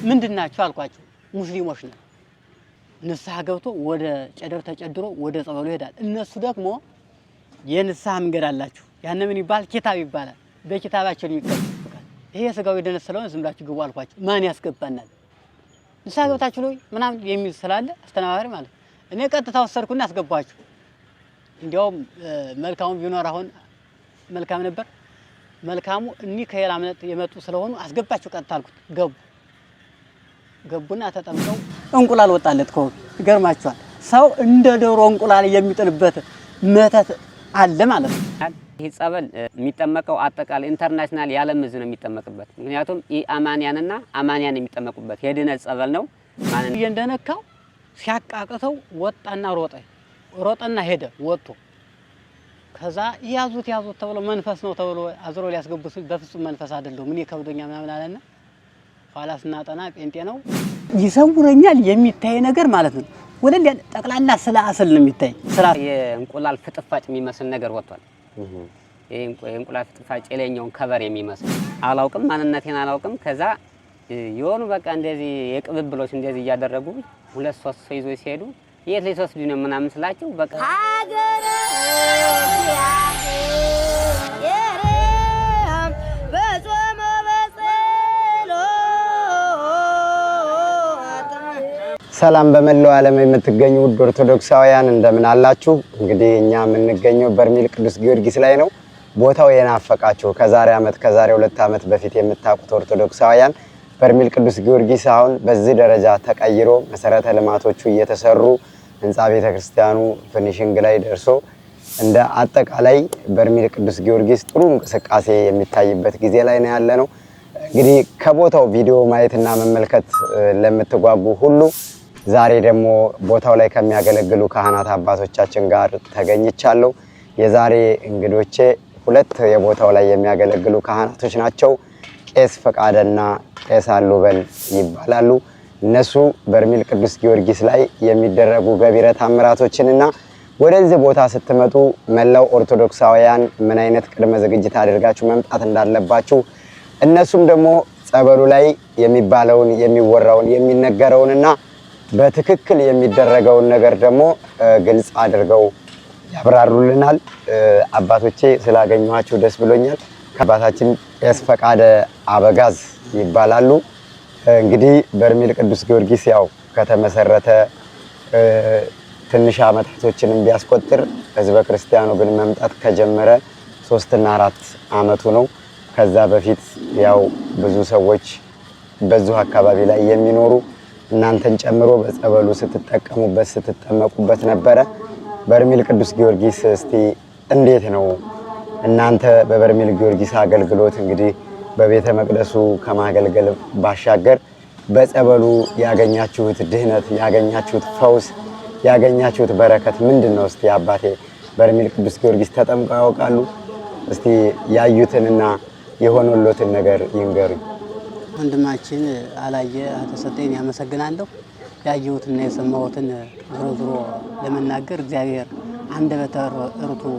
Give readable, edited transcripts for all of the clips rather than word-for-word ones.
ምንድናችሁ አልኳቸው ሙስሊሞች ነው ንስሐ ገብቶ ወደ ጨደር ተጨድሮ ወደ ጸበሉ ይሄዳል እነሱ ደግሞ የንስሐ መንገድ አላችሁ ያን ምን ይባል ኪታብ ይባላል በኪታባቸው ይቀጥላል ይሄ ስጋው የደነስ ስለሆነ ዝም ብላችሁ ግቡ አልኳቸው ማን ያስገባናል ንስሐ ገብታችሁ ነው ምናምን የሚል ስላለ አስተናባሪ ማለት እኔ ቀጥታ ወሰድኩና አስገባችሁ እንዲያውም መልካሙ ቢኖር አሁን መልካም ነበር መልካሙ እኒ ከሌላ እምነት የመጡ ስለሆኑ አስገባችሁ ቀጥታ አልኩት ገቡና ተጠምቀው እንቁላል ወጣለት ኮ ይገርማችኋል ሰው እንደ ዶሮ እንቁላል የሚጥልበት መተት አለ ማለት ነው ይህ ጸበል የሚጠመቀው አጠቃላይ ኢንተርናሽናል ያለም ህዝብ ነው የሚጠመቅበት ምክንያቱም አማንያንና አማንያን የሚጠመቁበት የድነት ጸበል ነው ማንን እንደነካው ሲያቃቅተው ወጣና ሮጠና ሄደ ወጥቶ ከዛ ያዙት ተብሎ መንፈስ ነው ተብሎ አዝሮ ሊያስገቡት በፍጹም መንፈስ አይደለም ምን ይከብደኛ ምናምን አለና ኋላስና ጠና ጴንጤ ነው ይሰውረኛል የሚታይ ነገር ማለት ነው ወለል ጠቅላላ ስላስል ነው የሚታይ ስራ የእንቁላል ፍጥፋጭ የሚመስል ነገር ወጥቷል የእንቁላል ፍጥፋጭ የለኛውን ከበር የሚመስል አላውቅም ማንነቴን አላውቅም ከዛ የሆኑ በቃ እንደዚህ የቅብብሎች እንደዚህ ያደረጉ 2-3 ሰው ይዞ ሲሄዱ የት ሊወስዱ ነው ምናምን ስላቸው በቃ ሀገር ሰላም በመላው ዓለም የምትገኙ ውድ ኦርቶዶክሳውያን እንደምን አላችሁ እንግዲህ እኛ የምንገኘው በርሜል ቅዱስ ጊዮርጊስ ላይ ነው ቦታው የናፈቃችሁ ከዛሬ 2 ዓመት በፊት የምታውቁት ኦርቶዶክሳውያን በርሜል ቅዱስ ጊዮርጊስ አሁን በዚህ ደረጃ ተቀይሮ መሰረተ ልማቶቹ እየተሰሩ ህንጻ ቤተክርስቲያኑ ፊኒሺንግ ላይ ደርሶ እንደ አጠቃላይ በርሜል ቅዱስ ጊዮርጊስ ጥሩ እንቅስቃሴ የሚታይበት ጊዜ ላይ ነው ያለነው እንግዲህ ከቦታው ቪዲዮ ማየትና መመልከት ለምትጓጉ ሁሉ ዛሬ ደግሞ ቦታው ላይ ከሚያገለግሉ ካህናት አባቶቻችን ጋር ተገኝቻለሁ የዛሬ እንግዶቼ ሁለት የቦታው ላይ የሚያገለግሉ ካህናቶች ናቸው ቄስ ፈቃደና ቄስ አሉበል ይባላሉ እነሱ በርሜል ቅዱስ ጊዮርጊስ ላይ የሚደረጉ ገቢረ ተአምራቶችንና ወደዚህ ቦታ ስትመጡ መላው ኦርቶዶክሳውያን ምን አይነት ቅድመ ዝግጅት አድርጋችሁ መምጣት እንዳለባችሁ እነሱም ደግሞ ጸበሉ ላይ የሚባለውን የሚወራውን የሚነገረውንና በትክክል የሚደረገውን ነገር ደግሞ ግልጽ አድርገው ያብራሩልናል አባቶቼ ስላገኘኋችሁ ደስ ብሎኛል ከአባታችን ቄስ ፈቃደ አበጋዝ ይባላሉ እንግዲህ በርሜል ቅዱስ ጊዮርጊስ ያው ከተመሰረተ ትንሽ አመታቶችንም ቢያስቆጥር ህዝበ ክርስቲያኑ ግን መምጣት ከጀመረ 3 እና 4 አመቱ ነው ከዛ በፊት ያው ብዙ ሰዎች በዚሁ አካባቢ ላይ የሚኖሩ እናንተን ጨምሮ በጸበሉ ስትጠቀሙበት ስትጠመቁበት ነበረ በርሜል ቅዱስ ጊዮርጊስ እስቲ እንዴት ነው እናንተ በበርሜል ጊዮርጊስ አገልግሎት እንግዲህ በቤተ መቅደሱ ከማገልገል ባሻገር በጸበሉ ያገኛችሁት ድህነት ያገኛችሁት ፈውስ ያገኛችሁት በረከት ምንድነው እስቲ አባቴ በርሜል ቅዱስ ጊዮርጊስ ተጠምቀው ያውቃሉ እስቲ ያዩትንና የሆነሎትን ነገር ይንገሩኝ ወንድማችን አላየ ተሰጠኝ ያመሰግናለሁ ያየሁትና የሰማሁትን ዝሮ ለመናገር እግዚአብሔር አንደበተ ርቱዕ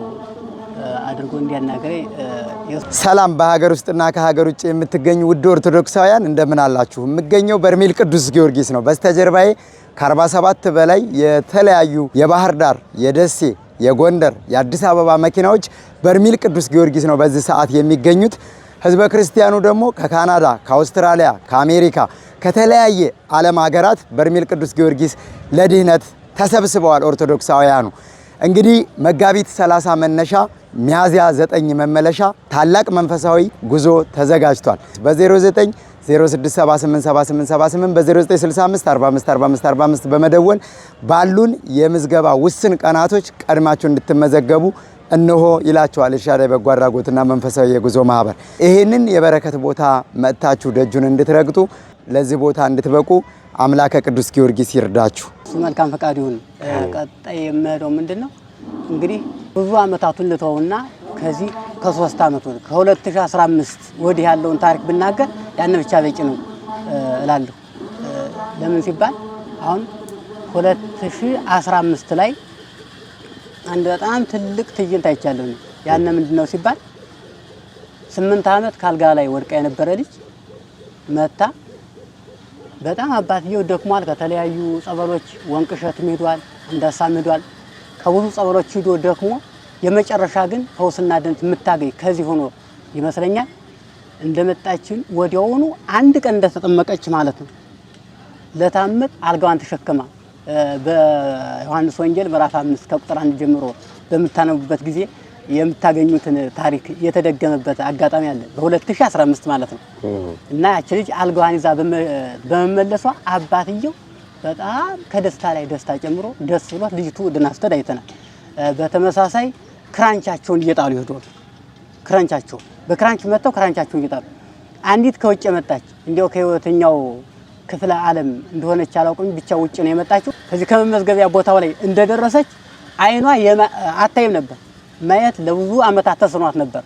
አድርጎ እንዲያናገረኝ ሰላም በሀገር ውስጥና ከሀገር ውጭ የምትገኙ ውድ ኦርቶዶክሳውያን እንደምን አላችሁ የምገኘው በርሜል ቅዱስ ጊዮርጊስ ነው በስተጀርባዬ ከ47 በላይ የተለያዩ የባህር ዳር የደሴ የጎንደር የአዲስ አበባ መኪናዎች በርሜል ቅዱስ ጊዮርጊስ ነው በዚህ ሰዓት የሚገኙት ህዝበ ክርስቲያኑ ደግሞ ከካናዳ ከአውስትራሊያ ከአሜሪካ ከተለያየ ዓለም ሀገራት በርሜል ቅዱስ ጊዮርጊስ ለድህነት ተሰብስበዋል ኦርቶዶክሳውያኑ እንግዲህ መጋቢት 30 መነሻ ሚያዝያ 9 መመለሻ ታላቅ መንፈሳዊ ጉዞ ተዘጋጅቷል በ09 06787878 በ0965 454545 በመደወል ባሉን የምዝገባ ውስን ቀናቶች ቀድማችሁ እንድትመዘገቡ እነሆ ይላችኋል ኤልሻዳይ በጎ አድራጎትና መንፈሳዊ የጉዞ ማህበር ይሄንን የበረከት ቦታ መጥታችሁ ደጁን እንድትረግጡ ለዚህ ቦታ እንድትበቁ አምላከ ቅዱስ ጊዮርጊስ ይርዳችሁ መልካም ፈቃድ ይሁን ቀጣይ የምሄደው ምንድነው እንግዲህ ብዙ አመታቱን ልተውና ከዚህ ከ3 አመት ከ2015 ወዲህ ያለውን ታሪክ ብናገር ያን ብቻ በቂ ነው እላለሁ ለምን ሲባል አሁን 2015 ላይ አንድ በጣም ትልቅ ትዕይንት አይቻለሁ ያን ምንድነው ሲባል 8 አመት ካልጋ ላይ ወድቃ የነበረ ልጅ መታ በጣም አባትየው ደክሟል። ከተለያዩ ጸበሎች ወንቅሸት ሄዷል፣ አንዳሳም ሄዷል። ከብዙ ጸበሎች ሄዶ ደክሞ የመጨረሻ ግን ፈውስና ድነት የምታገኝ ከዚህ ሆኖ ይመስለኛል እንደመጣችን ወዲያውኑ አንድ ቀን እንደተጠመቀች ማለት ነው ለታምር አልጋዋን ተሸክማ በዮሐንስ ወንጌል ምዕራፍ 5 ከቁጥር 1 ጀምሮ በምታነቡበት ጊዜ የምታገኙትን ታሪክ የተደገመበት አጋጣሚ አለ በ2015 ማለት ነው። እና ያቺ ልጅ አልጋዋን ይዛ በመመለሷ አባትየው በጣም ከደስታ ላይ ደስታ ጨምሮ ደስ ብሎት ልጅቱ ድና ስትሄድ አይተናል። በተመሳሳይ ክራንቻቸውን እየጣሉ ይሄዳሉ። ክራንቻቸው በክራንች መጥተው ክራንቻቸውን እየጣሉ አንዲት ከውጭ የመጣች እንዲያው ከህይወተኛው ክፍለ ዓለም እንደሆነች አላውቅም፣ ብቻ ውጭ ነው የመጣችው። ከዚህ ከመመዝገቢያ ቦታው ላይ እንደደረሰች አይኗ አታይም ነበር፣ ማየት ለብዙ አመታት ተስኗት ነበር።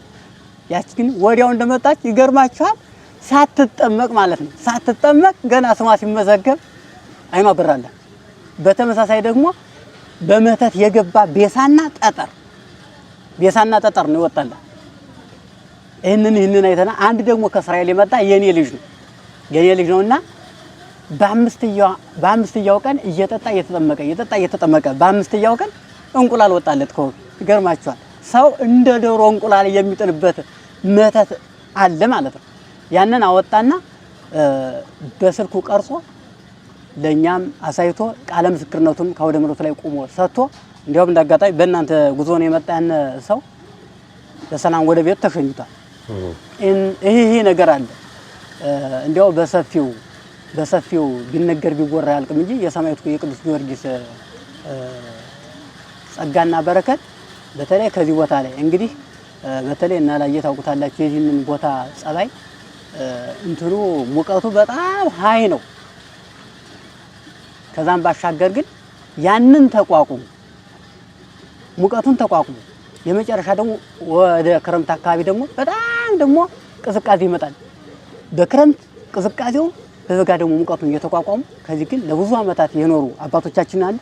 ያቺ ግን ወዲያው እንደመጣች ይገርማችኋል፣ ሳትጠመቅ ማለት ነው ሳትጠመቅ ገና ስሟ ሲመዘገብ አይኗ በራለ። በተመሳሳይ ደግሞ በመተት የገባ ቤሳና ጠጠር ነው ይወጣላ። ይህንን አይተና አንድ ደግሞ ከእስራኤል የመጣ የኔ ልጅ ነውና በአምስተኛው ቀን እየጠጣ እየተጠመቀ በአምስተኛው ቀን እንቁላል ወጣለት። ይገርማችኋል፣ ሰው እንደ ዶሮ እንቁላል የሚጥልበት መተት አለ ማለት ነው። ያንን አወጣና በስልኩ ቀርጾ ለኛም አሳይቶ ቃለ ምስክርነቱን ከወደ ምሮት ላይ ቆሞ ሰጥቶ እንዲያውም እንዳጋጣሚ በእናንተ ጉዞ ነው የመጣን ሰው በሰላም ወደ ቤት ተሸኝቷል። ይሄ ነገር አለ። እንዲያው በሰፊው ቢነገር ቢወራ ያልቅም እንጂ የሰማዕቱ የቅዱስ ጊዮርጊስ ጸጋና በረከት በተለይ ከዚህ ቦታ ላይ እንግዲህ በተለይ እና ላይ ታውቁታላችሁ የዚህንን ቦታ ጸባይ እንትኑ ሙቀቱ በጣም ሃይ ነው። ከዛም ባሻገር ግን ያንን ሙቀቱን ተቋቁሞ የመጨረሻ ደግሞ ወደ ክረምት አካባቢ ደግሞ በጣም ደግሞ ቅዝቃዜ ይመጣል። በክረምት ቅዝቃዜው በበጋ ደግሞ ሙቀቱን እየተቋቋሙ ከዚህ ግን ለብዙ አመታት የኖሩ አባቶቻችን አሉ።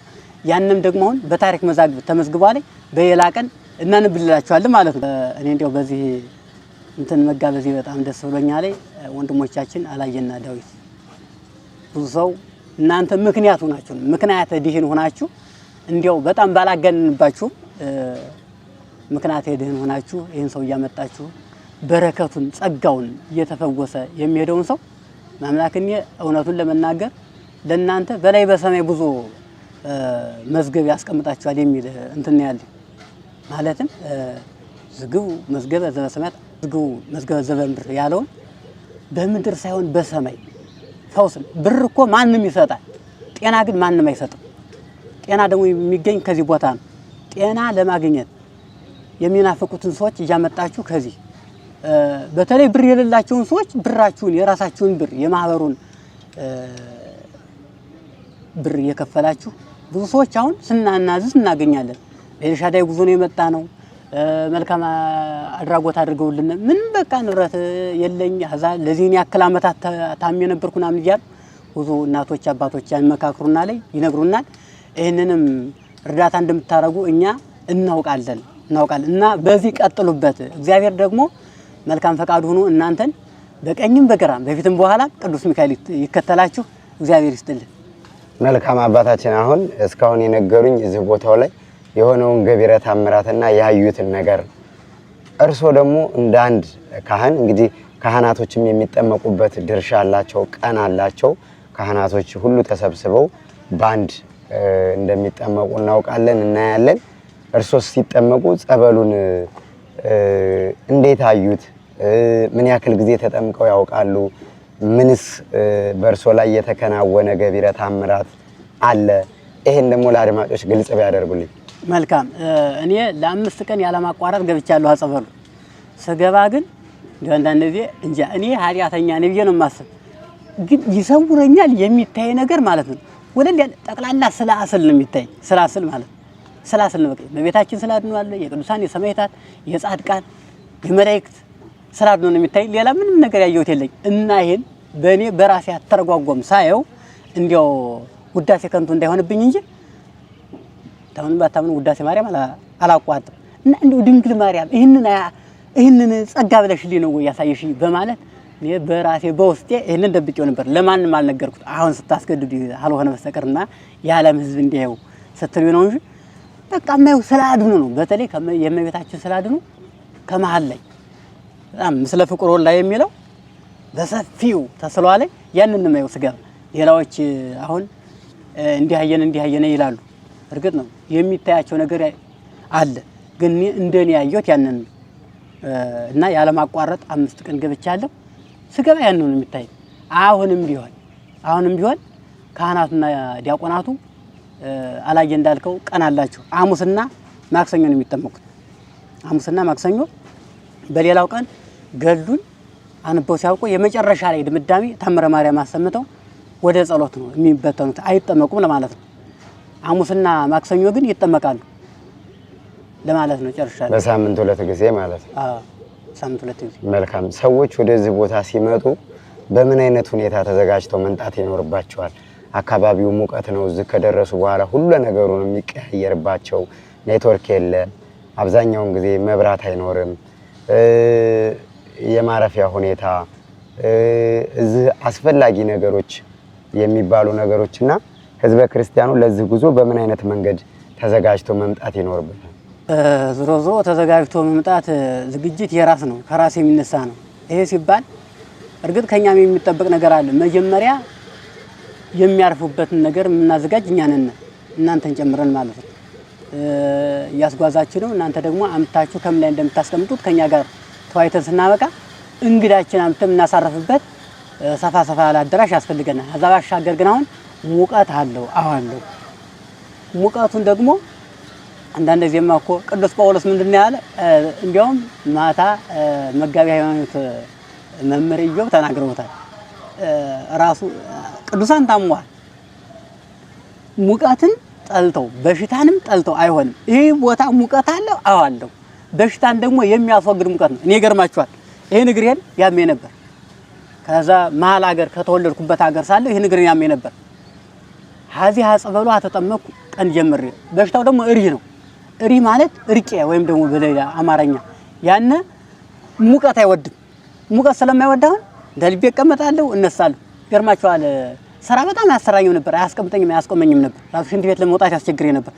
ያንንም ደግሞ አሁን በታሪክ መዛግብት ተመዝግቧል። በሌላ ቀን እናንብላችኋለን ማለት ነው። እኔ እንዲያው በዚህ መጋበዜ በጣም ደስ ብሎኛል። ወንድሞቻችን አላየና ዳዊት ብዙ ሰው እናንተ ምክንያት ድህን ሆናችሁ እንዲያው በጣም ባላገንንባችሁ ምክንያት ድህን ሆናችሁ ይሄን ሰው እያመጣችሁ በረከቱን ጸጋውን እየተፈወሰ የሚሄደውን ሰው ማምላክን እውነቱን ለመናገር ለእናንተ በላይ በሰማይ ብዙ መዝገብ ያስቀምጣችኋል የሚል እንትን ያለ ማለትም ዝግቡ መዝገበ ዘበሰማያት ዝግቡ መዝገበ ዘበምድር ያለውን በምድር ሳይሆን በሰማይ ፈውስን ብር እኮ ማንም ይሰጣል፣ ጤና ግን ማንም አይሰጥም። ጤና ደግሞ የሚገኝ ከዚህ ቦታ ነው። ጤና ለማግኘት የሚናፍቁትን ሰዎች እያመጣችሁ ከዚህ በተለይ ብር የሌላቸውን ሰዎች ብራችሁን የራሳችሁን ብር የማህበሩን ብር እየከፈላችሁ ብዙ ሰዎች አሁን ስናናዝዝ እናገኛለን። በኤልሻዳይ ጉዞ ነው የመጣ ነው። መልካም አድራጎት አድርገውልን ምን በቃ ንብረት የለኝ አዛ ለዚህን ያክል አመታት ታም የነበርኩና ምን ይያል ብዙ እናቶች አባቶች ያመካክሩና ላይ ይነግሩናል። ይሄንንም እርዳታ እንደምታረጉ እኛ እናውቃለን እና በዚህ ቀጥሉበት። እግዚአብሔር ደግሞ መልካም ፈቃዱ ሆኖ እናንተን በቀኝም በግራም በፊትም በኋላ ቅዱስ ሚካኤል ይከተላችሁ። እግዚአብሔር ይስጥልን። መልካም አባታችን፣ አሁን እስካሁን የነገሩኝ እዚህ ቦታው ላይ የሆነውን ገቢረ ተአምራትና ያዩትን ነገር እርሶ ደግሞ እንደ አንድ ካህን እንግዲህ ካህናቶችም የሚጠመቁበት ድርሻ አላቸው፣ ቀን አላቸው። ካህናቶች ሁሉ ተሰብስበው ባንድ እንደሚጠመቁ እናውቃለን፣ እናያለን። እርሶስ ሲጠመቁ ጸበሉን እንዴት አዩት? ምን ያክል ጊዜ ተጠምቀው ያውቃሉ? ምንስ በእርሶ ላይ የተከናወነ ገቢረ ተአምራት አለ? ይሄን ደግሞ ለአድማጮች ግልጽ ቢያደርጉልኝ። መልካም። እኔ ለ5 ቀን ያለማቋረጥ ገብቻለሁ አጸበሉ። ስገባ ግን አንዳንድ ጊዜ እንጃ እኔ ኃጢአተኛ ነኝ ብዬ ነው የማስብ፣ ግን ይሰውረኛል የሚታይ ነገር ማለት ነው። ወለል ጠቅላላ ስላስል ነው የሚታይ፣ ስላስል ማለት ስላስል ነው። በቃ በቤታችን ስላድኗል የቅዱሳን የሰማዕታት የጻድቃን የመላእክት ስላድኖ ነው የሚታይ። ሌላ ምንም ነገር ያየሁት የለኝ እና ይሄን በእኔ በራሴ አተረጓጓም ሳየው እንዲያው ውዳሴ ከንቱ እንዳይሆንብኝ እንጂ ታውን ባታምን ውዳሴ ማርያም አላቋጥም እና እንዲሁ ድንግል ማርያም ይህንን ጸጋ ብለሽልኝ ነው ወይ ያሳየሽ በማለት እኔ በራሴ በውስጤ ይሄንን ደብቄው ነበር፣ ለማንም አልነገርኩት። አሁን ስታስገድዱ አልሆነ በስተቀርና የዓለም ሕዝብ እንዲያው ስትሉ ነው እንጂ በቃ የማየው ስላድኑ ነው። በተለይ የእመቤታችን ስላድኑ ከመሃል ላይ በጣም ምስለ ፍቁር ላይ የሚለው በሰፊው ተስሏል። ያንን ነው የማየው ስገባ። ሌላዎች አሁን እንዲህ አየነ ይላሉ። እርግጥ ነው የሚታያቸው ነገር አለ፣ ግን እንደኔ ያየሁት ያንን እና ያለማቋረጥ 5 ቀን ገብቻለሁ። ስገባ ያንን ነው የሚታይ። አሁንም ቢሆን ካህናቱና ዲያቆናቱ አላየ እንዳልከው ቀን አላቸው። ሐሙስና ማክሰኞ ነው የሚጠመቁት። ሐሙስና ማክሰኞ በሌላው ቀን ገሉን አንበው ሲያውቁ የመጨረሻ ላይ ድምዳሜ ታምረ ማርያም አሰምተው ወደ ጸሎት ነው የሚበተኑት። አይጠመቁም ለማለት ነው። ሐሙስና ማክሰኞ ግን ይጠመቃሉ ለማለት ነው። ጨርሻለሁ። በሳምንት 2 ጊዜ ማለት ነው። አዎ ሳምንት 2 ጊዜ። መልካም። ሰዎች ወደዚህ ቦታ ሲመጡ በምን አይነት ሁኔታ ተዘጋጅተው መምጣት ይኖርባቸዋል? አካባቢው ሙቀት ነው። እዚህ ከደረሱ በኋላ ሁሉ ነገሩን የሚቀያየርባቸው፣ ኔትወርክ የለ፣ አብዛኛውን ጊዜ መብራት አይኖርም፣ የማረፊያ ሁኔታ፣ እዚህ አስፈላጊ ነገሮች የሚባሉ ነገሮችና ህዝበ ክርስቲያኑ ለዚህ ጉዞ በምን አይነት መንገድ ተዘጋጅቶ መምጣት ይኖርበታል? ዞሮ ተዘጋጅቶ መምጣት ዝግጅት የራስ ነው፣ ከራስ የሚነሳ ነው። ይሄ ሲባል እርግጥ ከኛም የሚጠበቅ ነገር አለ። መጀመሪያ የሚያርፉበትን ነገር የምናዘጋጅ እኛ ነን፣ እናንተን ጨምረን ማለት ነው። እያስጓዛችሁ ነው። እናንተ ደግሞ አምታችሁ ከምን ላይ እንደምታስቀምጡት ከኛ ጋር ተዋይተን ስናበቃ እንግዳችን አምተን እናሳረፍበት ሰፋ ያለ አዳራሽ ያስፈልገናል። ከዛ ባሻገር ግን አሁን ሙቀት አለው። አዋለው ሙቀቱን ደግሞ አንዳንድ ጊዜማ እኮ ቅዱስ ጳውሎስ ምንድነው ያለ? እንዲያውም ማታ መጋቢ ሃይማኖት መምህር ኢዮብ ተናግረውታል። ራሱ ቅዱሳን ታሟል። ሙቀትን ጠልተው በሽታንም ጠልተው አይሆንም። ይሄ ቦታ ሙቀት አለው። አዋለው በሽታን ደግሞ የሚያስወግድ ሙቀት ነው። እኔ ገርማችኋል። ይሄን እግሬን ያሜ ነበር። ከዛ መሀል ሀገር ከተወለድኩበት ሀገር ሳለሁ ይሄን እግሬን ያሜ ነበር። ሀዚህ አጸበሉ አተጠመኩ ቀን ጀምሬ። በሽታው ደግሞ እሪህ ነው። እሪህ ማለት እርቄ ወይም ደግሞ በሌላ አማርኛ ያነ ሙቀት አይወድም። ሙቀት ስለማይወድ አሁን እንደ ልቤ እቀመጣለሁ፣ እነሳለሁ። ገርማችኋል። ስራ በጣም ያሰራኘው ነበር። አያስቆመኝም ነበር። ራሱ ሽንት ቤት ለመውጣት ያስቸግረኝ ነበር።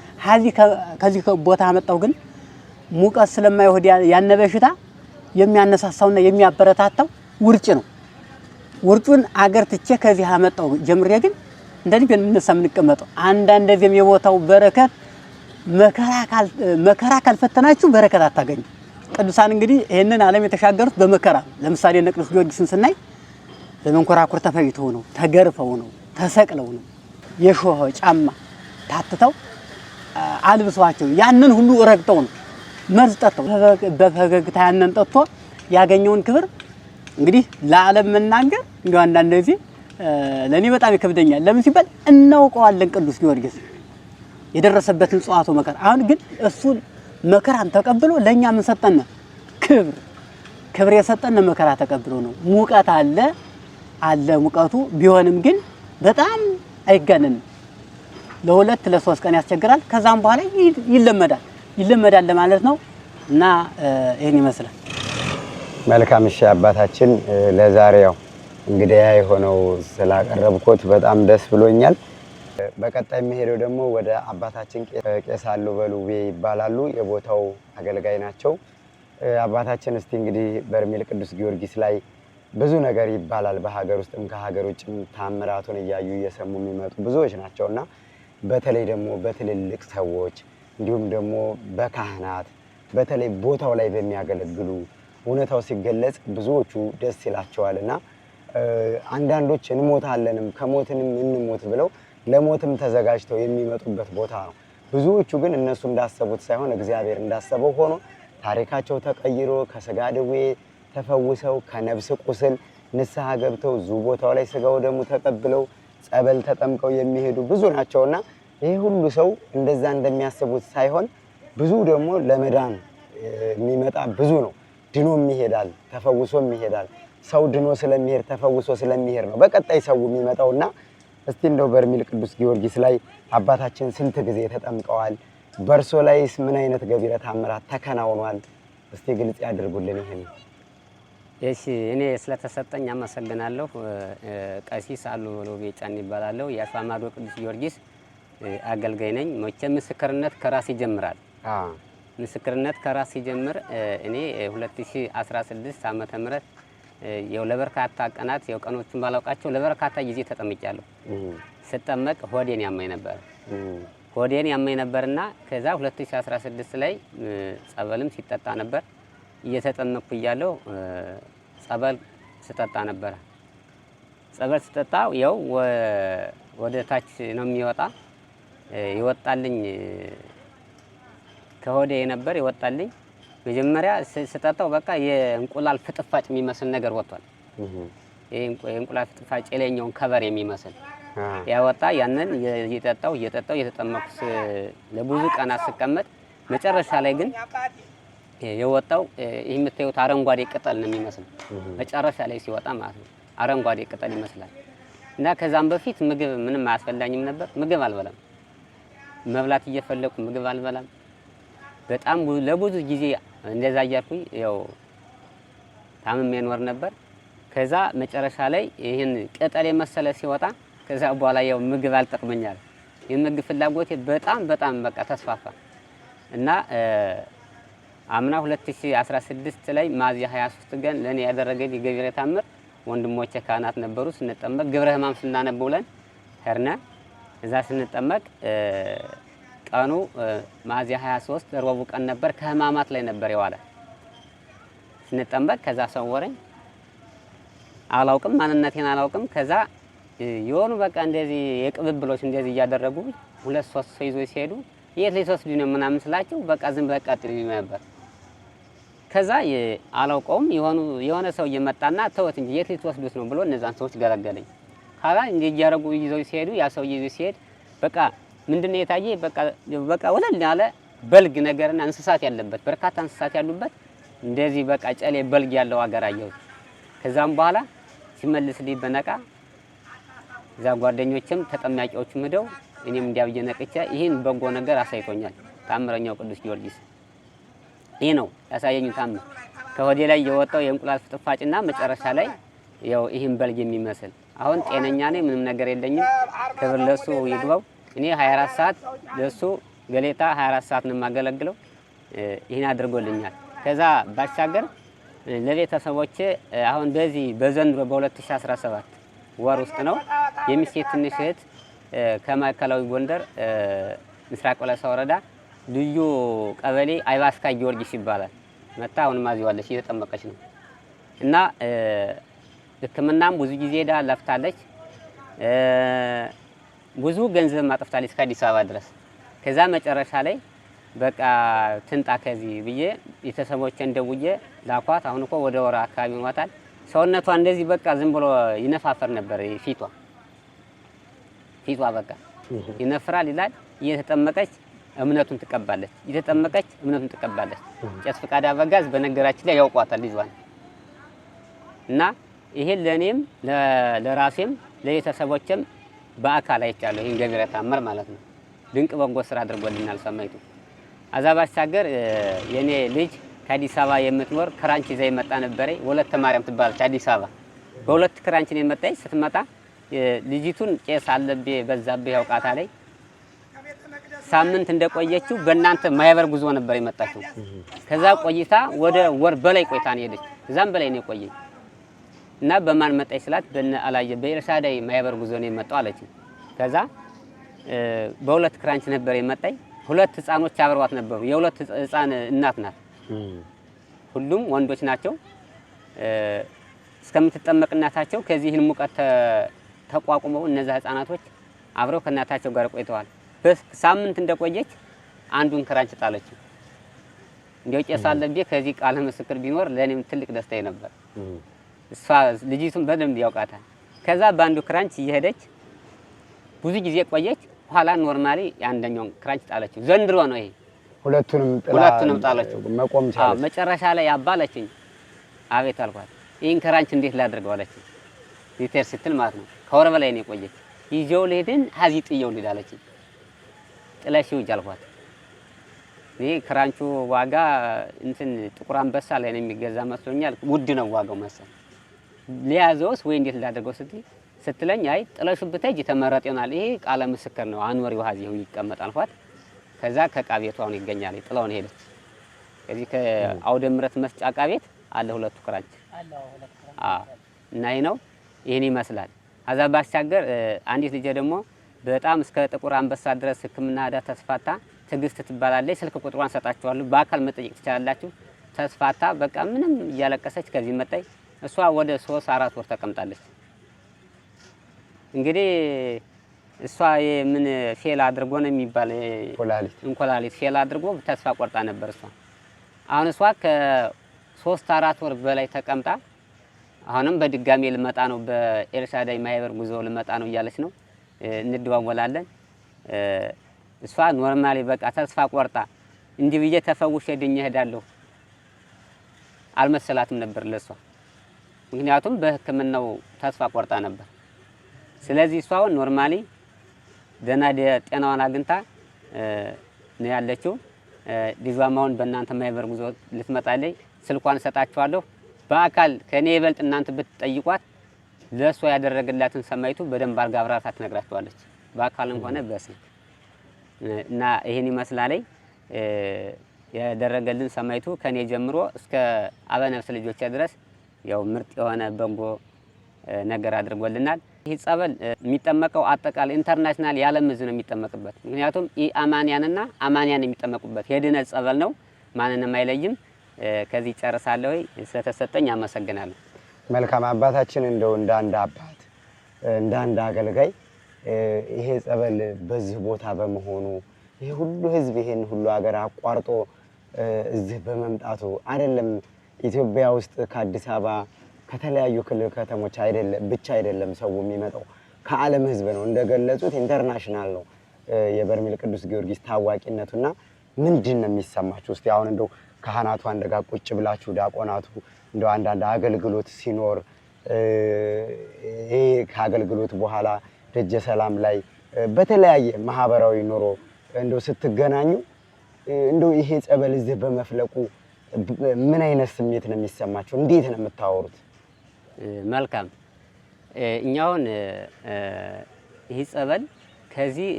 ከዚህ ቦታ አመጣው ግን ሙቀት ስለማይወድ ያነ በሽታ የሚያነሳሳውና የሚያበረታታው ውርጭ ነው። ውርጩን አገር ትቼ ከዚህ አመጣው ጀምሬ ግን እንደዚህ በእነሳ የምንቀመጠው አንዳንድ ጊዜም የቦታው በረከት መከራ ካልፈተናችሁ በረከት አታገኙ። ቅዱሳን እንግዲህ ይሄንን ዓለም የተሻገሩት በመከራ። ለምሳሌ እነ ቅዱስ ጊዮርጊስን ስናይ በመንኮራኩር ተፈይተው ነው፣ ተገርፈው ነው፣ ተሰቅለው ነው፣ የሾህ ጫማ ታትተው አልብሷቸው ያንን ሁሉ ረግጠው ነው፣ መርዝ ጠጥተው በፈገግታ ያንን ጠጥቶ ያገኘውን ክብር እንግዲህ ለዓለም መናገር እንዲሁ አንዳንድ ጊዜ ለኔ በጣም ይከብደኛል። ለምን ሲባል እናውቀዋለን ቅዱስ ጊዮርጊስ የደረሰበትን ጽዋቱ መከራ። አሁን ግን እሱን መከራን ተቀብሎ ለኛ ምን ሰጠን? ክብር የሰጠን መከራ ተቀብሎ ነው። ሙቀት አለ ሙቀቱ ቢሆንም ግን በጣም አይጋነንም። ለ2 ለ3 ቀን ያስቸግራል። ከዛም በኋላ ይለመዳል ለማለት ነው። እና ይሄን ይመስላል። መልካም። እሺ አባታችን ለዛሬው እንግዲህ የሆነው ስላቀረብኩት በጣም ደስ ብሎኛል። በቀጣይ የሚሄደው ደግሞ ወደ አባታችን ቄስ አሉበሉቤ ይባላሉ። የቦታው አገልጋይ ናቸው። አባታችን እስቲ እንግዲህ በርሜል ቅዱስ ጊዮርጊስ ላይ ብዙ ነገር ይባላል። በሀገር ውስጥም ከሀገር ውጭም ታምራቱን እያዩ እየሰሙ የሚመጡ ብዙዎች ናቸውና በተለይ ደግሞ በትልልቅ ሰዎች እንዲሁም ደግሞ በካህናት በተለይ ቦታው ላይ በሚያገለግሉ እውነታው ሲገለጽ ብዙዎቹ ደስ ይላቸዋልና አንዳንዶች እንሞታለንም ከሞትንም እንሞት ብለው ለሞትም ተዘጋጅተው የሚመጡበት ቦታ ነው። ብዙዎቹ ግን እነሱ እንዳሰቡት ሳይሆን እግዚአብሔር እንዳሰበው ሆኖ ታሪካቸው ተቀይሮ ከስጋ ደዌ ተፈውሰው ከነፍስ ቁስል ንስሐ ገብተው ዙ ቦታው ላይ ስጋው ደሙ ተቀብለው ጸበል ተጠምቀው የሚሄዱ ብዙ ናቸውና ይሄ ሁሉ ሰው እንደዛ እንደሚያስቡት ሳይሆን ብዙ ደግሞ ለመዳን የሚመጣ ብዙ ነው። ድኖም ይሄዳል፣ ተፈውሶም ይሄዳል። ሰው ድኖ ስለሚሄድ ተፈውሶ ስለሚሄድ ነው በቀጣይ ሰው የሚመጣውና እስቲ እንደው በርሜል ቅዱስ ጊዮርጊስ ላይ አባታችን ስንት ጊዜ ተጠምቀዋል? በርሶ ላይስ ምን አይነት ገቢረ ተአምራት ተከናውኗል? እስቲ ግልጽ ያድርጉልን። ይሄን እሺ እኔ ስለተሰጠኝ አመሰግናለሁ። ቀሲስ አሉ ቤጫን ይባላለሁ። የአስዋማዶ ቅዱስ ጊዮርጊስ አገልጋይ ነኝ። መቼም ምስክርነት ከራስ ይጀምራል። ምስክርነት ከራስ ሲጀምር እኔ 2016 ዓመተ ምህረት ያው ለበርካታ ቀናት ያው ቀኖቹን ባላውቃቸው ለበርካታ ጊዜ ተጠምቂያለሁ። ስጠመቅ ሆዴን ያመኝ ነበር። ሆዴን ያመኝ ነበርና ከዛ 2016 ላይ ጸበልም ሲጠጣ ነበር። እየተጠመቅኩ እያለሁ ጸበል ስጠጣ ነበር። ጸበል ስጠጣ ያው ወደ ታች ነው የሚወጣ ይወጣልኝ ከሆዴ ነበር ይወጣልኝ። መጀመሪያ ስጠጣው በቃ የእንቁላል ፍጥፋጭ የሚመስል ነገር ወጥቷል። የእንቁላል ፍጥፋጭ የላይኛውን ከበር የሚመስል ያወጣ። ያንን እየጠጣው እየተጠመኩ ለብዙ ቀናት ስቀመጥ መጨረሻ ላይ ግን የወጣው ይህ የምታዩት አረንጓዴ ቅጠል ነው የሚመስል መጨረሻ ላይ ሲወጣ ማለት ነው። አረንጓዴ ቅጠል ይመስላል። እና ከዛም በፊት ምግብ ምንም አያስፈልጋኝም ነበር። ምግብ አልበላም። መብላት እየፈለኩ ምግብ አልበላም። በጣም ለብዙ ጊዜ እንደዛ እያልኩኝ ያው ታምሜ ኖር ነበር። ከዛ መጨረሻ ላይ ይሄን ቅጠል የመሰለ ሲወጣ ከዛ በኋላ ያው ምግብ አልጠቅመኛል። የምግብ ፍላጎቴ በጣም በቃ ተስፋፋ እና አምና 2016 ላይ ሚያዝያ 23 ቀን ለኔ ያደረገልኝ ገቢረ ተአምር ወንድሞቼ ካህናት ነበሩ። ስንጠመቅ ግብረ ሕማም ስናነብ ውለን ሄርነ እዛ ስንጠመቅ ቀኑ ሚያዝያ 23 ረቡዕ ቀን ነበር። ከህማማት ላይ ነበር የዋለ ስንጠመቅ። ከዛ ሰወረኝ አላውቅም፣ ማንነቴን አላውቅም። ከዛ የሆኑ በቃ እንደዚህ የቅብብሎች እንደዚህ እያደረጉ 2-3 ሰው ይዞ ሲሄዱ የት ሊወስዱ ነው ምናምን ስላቸው በቃ ዝም በቃ ጥሪ ነበር። ከዛ አላውቀውም የሆነ ሰው እየመጣና ተወት እንጂ የት ሊወስዱት ነው ብሎ እነዛን ሰዎች ገለገለኝ። ካላ እንዴ እያደረጉ ይዘው ሲሄዱ ያ ሰው ይዞ ሲሄድ በቃ ምንድነው የታየ በቃ ወለል ያለ በልግ ነገርና እንስሳት ያለበት በርካታ እንስሳት ያሉበት እንደዚህ በቃ ጨሌ በልግ ያለው ሀገር አየሁት። ከዛም በኋላ ሲመልስልኝ በነቃ እዛ ጓደኞችም ተጠማቂዎችም ሄደው እኔም እንዲያብየ ነቅቼ ይህን በጎ ነገር አሳይቶኛል ታምረኛው ቅዱስ ጊዮርጊስ። ይሄ ነው ያሳየኝ ታምር። ከሆዴ ላይ የወጣው የእንቁላል ፍጥፋጭና መጨረሻ ላይ ያው ይህን በልግ የሚመስል አሁን ጤነኛ ነኝ፣ ምንም ነገር የለኝም። ክብር ለሱ ይግባው። እኔ 24 ሰዓት ለሱ ገሌታ 24 ሰዓት ነው የማገለግለው። ይሄን አድርጎልኛል። ከዛ ባሻገር ለቤተሰቦቼ አሁን በዚህ በዘንድሮ በ2017 ወር ውስጥ ነው የሚስቴት ትንሽ እህት ከማዕከላዊ ጎንደር ምስራቅ ወለሳ ወረዳ ልዩ ቀበሌ አይባስካ ጊዮርጊስ ይባላል መጣ። አሁን ማዚዋለች እየተጠመቀች ነው እና ሕክምናም ብዙ ጊዜ ሄዳ ለፍታለች። ብዙ ገንዘብ ማጥፍታለች ከአዲስ አበባ ድረስ። ከዛ መጨረሻ ላይ በቃ ትንጣ ከዚህ ብዬ ቤተሰቦቼን ደውዬ ላኳት። አሁን እኮ ወደ ወራ አካባቢ ሆኗታል። ሰውነቷ እንደዚህ በቃ ዝም ብሎ ይነፋፈር ነበር። ፊቷ በቃ ይነፍራል ይላል። እየተጠመቀች እምነቱን ትቀባለች፣ እየተጠመቀች እምነቱን ትቀባለች። ቄስ ፍቃድ አበጋዝ በነገራችን ላይ ያውቋታል ልጇን እና ይሄን ለኔም ለራሴም ለቤተሰቦቼም በአካል አይቻለሁ። ይሄን ገቢረ ተአምር ማለት ነው። ድንቅ በጎ ስራ አድርጎልኛል ሰማይቱ። አዛ ባሻገር የኔ ልጅ ከአዲስ አበባ የምትኖር ክራንች ይዛ መጣ ነበር። ወለተ ማርያም ትባላለች። አዲስ አበባ በሁለት ክራንች ነው የመጣች። ስትመጣ ልጅቱን ቄስ አለቤ በዛብህ ያውቃታ ላይ ሳምንት እንደቆየችው በእናንተ ማህበር ጉዞ ነበር የመጣችው። ከዛ ቆይታ ወደ ወር በላይ ቆይታ ነው ሄደች። እዛም በላይ ነው ቆየች እና በማን መጣች ስላት በእነ አላየ በኤልሳዳይ ማህበር ጉዞ ነው የመጣው አለች። ከዛ በሁለት ክራንች ነበር የመጣች። ሁለት ህፃኖች አብረዋት ነበሩ። የሁለት ህፃን እናት ናት። ሁሉም ወንዶች ናቸው። እስከምትጠመቅ እናታቸው ከዚህን ሙቀት ተቋቁመው እነዛ ህፃናቶች አብረው ከእናታቸው ጋር ቆይተዋል። በሳምንት እንደቆየች አንዱን ክራንች ጣለችው። እንዲያው ቄስ አለቤ ከዚህ ቃለ ምስክር ቢኖር ለኔም ትልቅ ደስታዬ ነበር። እሷ ልጅቱን በደንብ ያውቃታል። ከዛ በአንዱ ክራንች እየሄደች ብዙ ጊዜ ቆየች። ኋላ ኖርማሊ አንደኛውን ክራንች ጣለችው። ዘንድሮ ነው ይሄ። ሁለቱንም ጣለችው። መቆም ቻለች። መጨረሻ ላይ አባለችኝ። አቤት አልኳት። ይሄን ክራንች እንዴት ላድርገው አለችኝ። ሊተር ስትል ማለት ነው። ከወር በላይ ነው የቆየች። ይዤው ልሄድን ሀዚ ጥየው ልሄድ አለችኝ። ጥለሽው ሂጅ አልኳት። ይሄ ክራንቹ ዋጋ እንትን ጥቁር አንበሳ ላይ ነው የሚገዛ መስሎኛል። ውድ ነው ዋጋው መሰል። ሊያዘውስ ወይ እንዴት ላደርገው ስትለኝ አይ ጥለሹ ብትሄጂ ተመረጥ ይሆናል። ይሄ ቃለ ምስክር ነው። አንወር ይዋዚው ይቀመጣል ፏት ከዛ ከዕቃ ቤቷ አሁን ይገኛል። ጥላውን ሄደች። ከዚህ ከአውደ ምሕረት መስጫ ዕቃ ቤት አለ ሁለቱ ክራንች እና ይሄ ነው ይሄን ይመስላል። አዛ ባሻገር አንዲት ልጅ ደግሞ በጣም እስከ ጥቁር አንበሳ ድረስ ሕክምና ሄዳ ተስፋታ ትግስት ትባላለች። ስልክ ቁጥሯን ሰጣችኋለሁ። በአካል መጠየቅ ትችላላችሁ። ተስፋታ በቃ ምንም እያለቀሰች ከዚህ መጣይ እሷ ወደ 3-4 ወር ተቀምጣለች። እንግዲህ እሷ የምን ፌል አድርጎ ነው የሚባል እንኮላሊት ፌል አድርጎ ተስፋ ቆርጣ ነበር እሷ። አሁን እሷ ከ3-4 ወር በላይ ተቀምጣ አሁንም በድጋሚ ልመጣ ነው በኤልሻዳይ ማህበር ጉዞ ልመጣ ነው እያለች ነው። እንደዋወላለን። እሷ ኖርማሊ በቃ ተስፋ ቆርጣ እንዲህ ብዬ ተፈውሼ ድኜ እሄዳለሁ አልመሰላትም ነበር ለሷ። ምክንያቱም በህክምናው ተስፋ ቆርጣ ነበር። ስለዚህ እሷ አሁን ኖርማሊ ደህና ጤናዋን አግኝታ ነው ያለችው። ልጇም አሁን በእናንተ ማህበር ጉዞ ልትመጣለች። ስልኳን ሰጣችኋለሁ። በአካል ከኔ ይበልጥ እናንተ ብትጠይቋት ለሷ ያደረገላትን ሰማይቱ በደንብ አርጋ አብራርታ ትነግራችኋለች። በአካልም ሆነ በስልክ እና ይሄን ይመስላል ያደረገልን ሰማይቱ ከኔ ጀምሮ እስከ አበነፍስ ልጆች ድረስ ያው ምርጥ የሆነ በጎ ነገር አድርጎልናል። ይህ ጸበል የሚጠመቀው አጠቃላይ ኢንተርናሽናል ያለም ህዝብ ነው የሚጠመቅበት። ምክንያቱም አማንያንና አማንያን የሚጠመቁበት የድነት ጸበል ነው። ማንንም አይለይም። ከዚህ ጨርሳለሁ። ስለተሰጠኝ አመሰግናለሁ። መልካም አባታችን፣ እንደው እንደ አንድ አባት እንደ አንድ አገልጋይ ይሄ ጸበል በዚህ ቦታ በመሆኑ ይሄ ሁሉ ህዝብ ይሄን ሁሉ ሀገር አቋርጦ እዚህ በመምጣቱ አይደለም ኢትዮጵያ ውስጥ ከአዲስ አበባ ከተለያዩ ክልል ከተሞች አይደለም ሰው የሚመጣው ከዓለም ህዝብ ነው። እንደገለጹት ኢንተርናሽናል ነው የበርሜል ቅዱስ ጊዮርጊስ ታዋቂነቱና ምንድን ነው የሚሰማችሁ? እስቲ አሁን እንደው ካህናቱ አንደጋ ቁጭ ብላችሁ ዲያቆናቱ እንደው አንዳንድ አገልግሎት ሲኖር ይሄ ከአገልግሎት በኋላ ደጀ ሰላም ላይ በተለያየ ማህበራዊ ኑሮ እንደው ስትገናኙ እንደው ይሄ ጸበል እዚህ በመፍለቁ ምን አይነት ስሜት ነው የሚሰማችሁ? እንዴት ነው የምታወሩት? መልካም እኛውን ይህ ጸበል ከዚህ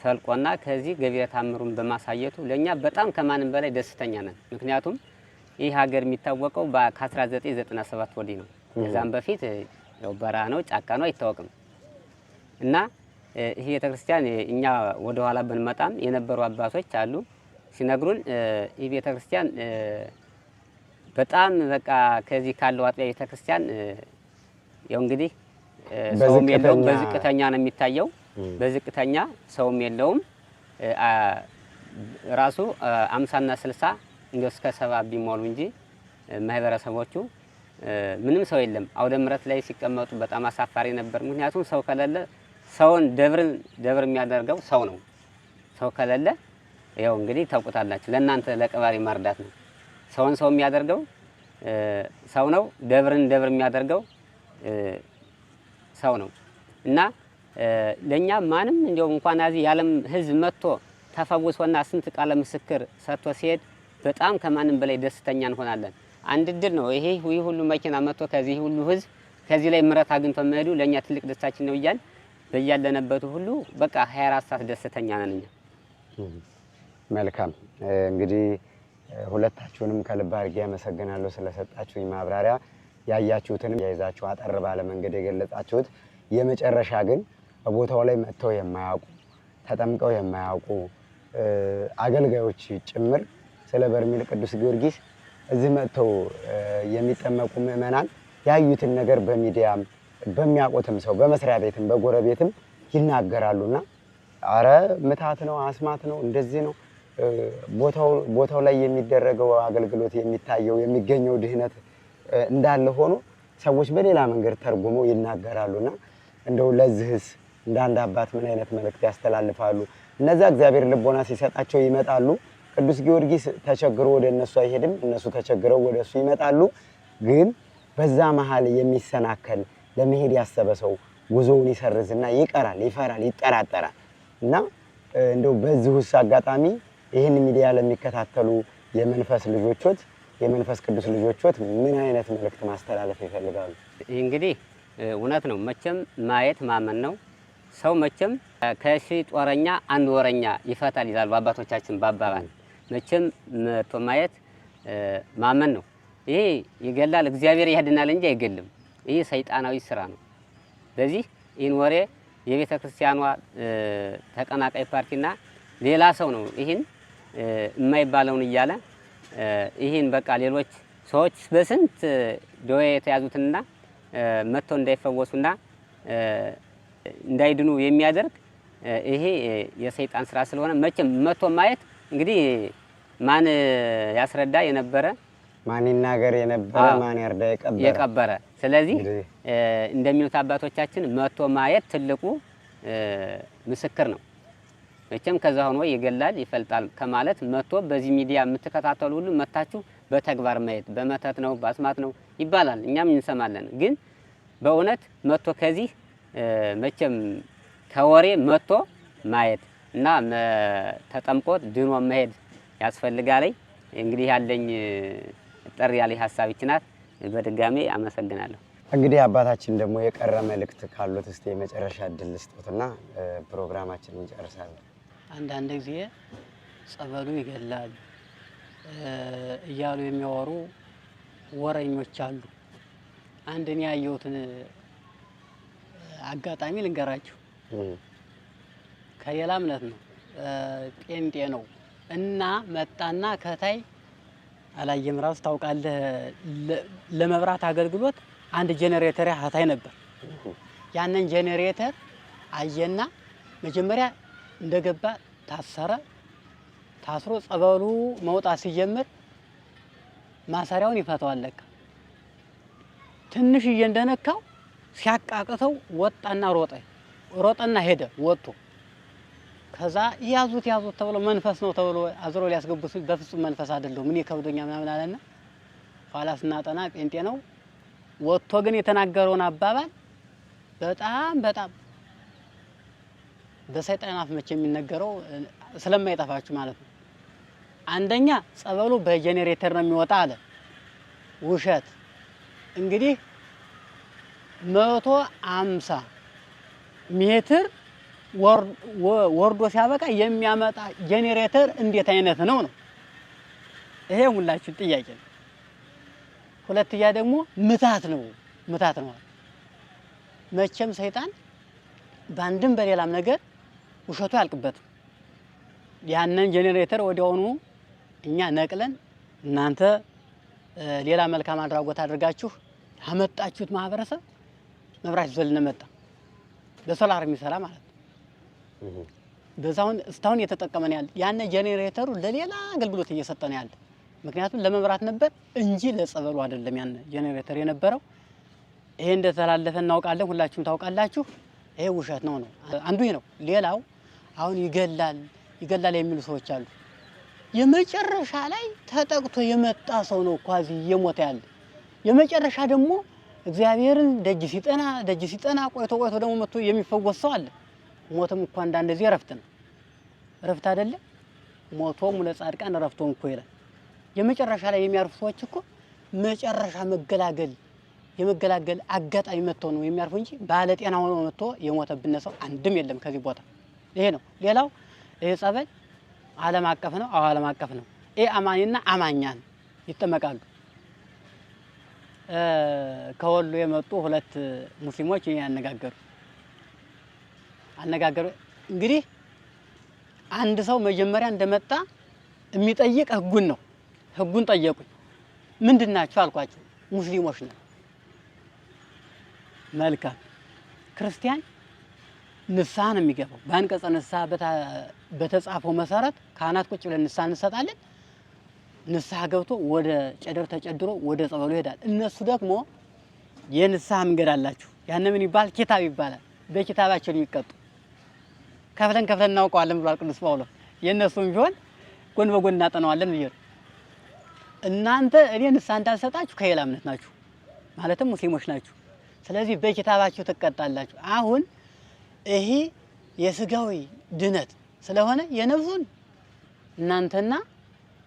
ፈልቆና ከዚህ ገቢረ ተአምሩን በማሳየቱ ለኛ በጣም ከማንም በላይ ደስተኛ ነን። ምክንያቱም ይህ ሀገር የሚታወቀው ከ1997 ወዲህ ነው። ከዛም በፊት ያው በረሃ ነው ጫካ ነው አይታወቅም። እና ይሄ ቤተክርስቲያን እኛ ወደ ኋላ ብንመጣም የነበሩ አባቶች አሉ ሲነግሩን ይህ ቤተክርስቲያን በጣም በቃ ከዚህ ካለው አጥቢያ ቤተክርስቲያን ያው እንግዲህ ሰውም የለውም በዝቅተኛ ነው የሚታየው። በዝቅተኛ ሰውም የለውም። ራሱ 50 እና 60 እንደው እስከ 70 ቢሞሉ እንጂ ማህበረሰቦቹ ምንም ሰው የለም። አውደ ምሕረት ላይ ሲቀመጡ በጣም አሳፋሪ ነበር። ምክንያቱም ሰው ከሌለ ሰውን ደብር የሚያደርገው ሰው ነው። ሰው ከሌለ ያው እንግዲህ ታውቁታላችሁ። ለእናንተ ለቀባሪ ማርዳት ነው። ሰውን ሰው የሚያደርገው ሰው ነው። ደብርን ደብር የሚያደርገው ሰው ነው። እና ለኛ ማንም እንደው እንኳን አዚህ የዓለም ህዝብ መጥቶ ተፈውሶና ስንት ቃለ ምስክር ሰጥቶ ሲሄድ በጣም ከማንም በላይ ደስተኛ እንሆናለን። አንድ ድል ነው ይሄ ሁሉ መኪና መጥቶ ከዚህ ሁሉ ህዝብ ከዚህ ላይ ምሕረት አግኝቶ መሄዱ ለኛ ትልቅ ደስታችን ነው። በያለንበት ሁሉ በቃ 24 ሰዓት ደስተኛ ነን እኛ። መልካም እንግዲህ ሁለታችሁንም ከልብ አድርጌ አመሰግናለሁ ስለሰጣችሁኝ ማብራሪያ። ያያችሁትን ያይዛችሁ አጠር ባለ መንገድ የገለጻችሁት። የመጨረሻ ግን ቦታው ላይ መጥተው የማያውቁ ተጠምቀው የማያውቁ አገልጋዮች ጭምር ስለ በርሜል ቅዱስ ጊዮርጊስ እዚህ መጥተው የሚጠመቁ ምእመናን ያዩትን ነገር በሚዲያም በሚያውቁትም ሰው በመስሪያ ቤትም በጎረቤትም ይናገራሉና አረ ምታት ነው አስማት ነው እንደዚህ ነው ቦታው ላይ የሚደረገው አገልግሎት የሚታየው የሚገኘው ድህነት እንዳለ ሆኖ ሰዎች በሌላ መንገድ ተርጉመው ይናገራሉና እንደው ለዚህስ እንደ አንድ አባት ምን አይነት መልእክት ያስተላልፋሉ? እነዛ እግዚአብሔር ልቦና ሲሰጣቸው ይመጣሉ። ቅዱስ ጊዮርጊስ ተቸግሮ ወደ እነሱ አይሄድም፣ እነሱ ተቸግረው ወደ እሱ ይመጣሉ። ግን በዛ መሃል የሚሰናከል ለመሄድ ያሰበ ሰው ጉዞውን ይሰርዝና ይቀራል፣ ይፈራል፣ ይጠራጠራል። እና እንደው በዚህስ አጋጣሚ ይህን ሚዲያ ለሚከታተሉ የመንፈስ ልጆችዎት የመንፈስ ቅዱስ ልጆችዎት ምን አይነት መልእክት ማስተላለፍ ይፈልጋሉ? እንግዲህ እውነት ነው መቼም ማየት ማመን ነው። ሰው መቼም ከሺህ ጦረኛ አንድ ወረኛ ይፈታል ይላሉ አባቶቻችን በአባባል። መቼም መቶ ማየት ማመን ነው። ይሄ ይገላል፣ እግዚአብሔር ያድናል እንጂ አይገልም። ይሄ ሰይጣናዊ ስራ ነው። በዚህ ይህን ወሬ የቤተ ክርስቲያኗ ተቀናቃይ ፓርቲና ሌላ ሰው ነው ይህን የማይባለውን እያለ ይህን በቃ ሌሎች ሰዎች በስንት ደዌ የተያዙትና መጥተው እንዳይፈወሱና እንዳይድኑ የሚያደርግ ይሄ የሰይጣን ስራ ስለሆነ መቼም መጥቶ ማየት እንግዲህ ማን ያስረዳ የነበረ ማን ይናገር የነበረ ማን ያርዳ የቀበረ። ስለዚህ እንደሚሉት አባቶቻችን መጥቶ ማየት ትልቁ ምስክር ነው። መቼም ከዛ ሆኖ ይገላል ይፈልጣል ከማለት መጥቶ በዚህ ሚዲያ የምትከታተሉ ሁሉ መታችሁ በተግባር ማየት በመተት ነው በአስማት ነው ይባላል፣ እኛም እንሰማለን። ግን በእውነት መጥቶ ከዚህ መቼም ከወሬ መጥቶ ማየት እና ተጠምቆ ድኖ መሄድ ያስፈልጋል። እንግዲህ ያለኝ ጠር ያለ ሐሳብ ይችናት። በድጋሜ አመሰግናለሁ። እንግዲህ አባታችን ደግሞ የቀረ መልእክት ካሉት እስቲ የመጨረሻ እድል ልስጡትና ፕሮግራማችንን እንጨርሳለን። አንዳንድ ጊዜ ጸበሉ ይገላል እያሉ የሚያወሩ ወረኞች አሉ። አንድን ያየሁትን አጋጣሚ ልንገራችሁ። ከሌላ እምነት ነው ጴንጤ ነው እና መጣና ከታይ አላየም ራሱ ታውቃለህ፣ ለመብራት አገልግሎት አንድ ጄኔሬተር ያህታይ ነበር። ያንን ጄኔሬተር አየና መጀመሪያ እንደገባ ታሰረ። ታስሮ ጸበሉ መውጣት ሲጀምር ማሰሪያውን ይፈታዋል ለካ። ትንሽዬ እንደነካው ሲያቃቅተው ወጣና ሮጠና ሄደ ወጥቶ። ከዛ ያዙት ተብሎ መንፈስ ነው ተብሎ አዝሮ ሊያስገቡት በፍጹም መንፈስ አይደለም ምን ይከብደኛ ምናምን አለና ኋላ ስናጠና ጴንጤ ነው። ወጥቶ ግን የተናገረውን አባባል በጣም በሰይጣን አፍ መቼ የሚነገረው ስለማይጠፋችሁ ማለት ነው። አንደኛ ጸበሉ በጄኔሬተር ነው የሚወጣ አለ። ውሸት። እንግዲህ 150 ሜትር ወርዶ ሲያበቃ የሚያመጣ ጄኔሬተር እንዴት አይነት ነው? ይሄ ሁላችሁ ጥያቄ ነው። ሁለተኛ ደግሞ ምታት ነው። መቼም ሰይጣን በአንድም በሌላም ነገር ውሸቱ ያልቅበትም። ያንን ጄኔሬተር ወዲያውኑ እኛ ነቅለን እናንተ ሌላ መልካም አድራጎት አድርጋችሁ ያመጣችሁት ማህበረሰብ መብራት ይዞልን መጣ። በሶላር የሚሰራ ማለት ነው። በዛውን እስካሁን እየተጠቀመን ያለ ያን ጄኔሬተሩ ለሌላ አገልግሎት እየሰጠን ያለ። ምክንያቱም ለመብራት ነበር እንጂ ለጸበሉ አይደለም ያን ጄኔሬተር የነበረው። ይሄ እንደተላለፈ እናውቃለን፣ ሁላችሁም ታውቃላችሁ። ይሄ ውሸት ነው። አንዱ ይሄ ነው። ሌላው አሁን ይገላል የሚሉ ሰዎች አሉ። የመጨረሻ ላይ ተጠቅቶ የመጣ ሰው ነው ኳዚ እየሞተ ያለ። የመጨረሻ ደግሞ እግዚአብሔርን ደጅ ሲጠና ቆይቶ ደግሞ መጥቶ የሚፈወስ ሰው አለ። ሞትም እኮ አንዳንድ ጊዜ እረፍት ነው። እረፍት አይደለ? ሞቶም ለጻድቃን እረፍቶም እኮ ይላል። የመጨረሻ ላይ የሚያርፉ ሰዎች እኮ መጨረሻ የመገላገል አጋጣሚ መጥቶ ነው የሚያርፉ እንጂ ባለ ጤና ሆኖ መጥቶ የሞተብን ሰው አንድም የለም ከዚህ ቦታ። ይሄ ነው። ሌላው ይሄ ጸበል ዓለም አቀፍ ነው። ዓለም አቀፍ ነው። ይሄ አማኝና አማኛን ይጠመቃሉ። ከወሎ የመጡ ሁለት ሙስሊሞች ያነጋገሩ እንግዲህ አንድ ሰው መጀመሪያ እንደመጣ የሚጠይቅ ህጉን ነው። ህጉን ጠየቁኝ። ምንድናችሁ አልኳቸው። ሙስሊሞች ነው። መልካም ክርስቲያን ንስሐ ነው የሚገባው። በአንቀጸ ንስሐ በተጻፈው መሰረት ካህናት ቁጭ ብለን ንስሐ እንሰጣለን። ንስሐ ገብቶ ወደ ጨደር ተጨድሮ ወደ ጸበሉ ይሄዳል። እነሱ ደግሞ የንስሐ መንገድ አላችሁ። ያን ምን ይባል? ኪታብ ይባላል። በኪታባቸው የሚቀጡ ከፍለን እናውቀዋለን ብሏል ቅዱስ ጳውሎስ። የእነሱም ቢሆን ጎን በጎን እናጠናዋለን ብዬ እናንተ እኔ ንስሐ እንዳልሰጣችሁ ከሌላ እምነት ናችሁ፣ ማለትም ሙስሊሞች ናችሁ። ስለዚህ በኪታባችሁ ትቀጣላችሁ። አሁን ይሄ የስጋዊ ድነት ስለሆነ የነፍሱን እናንተና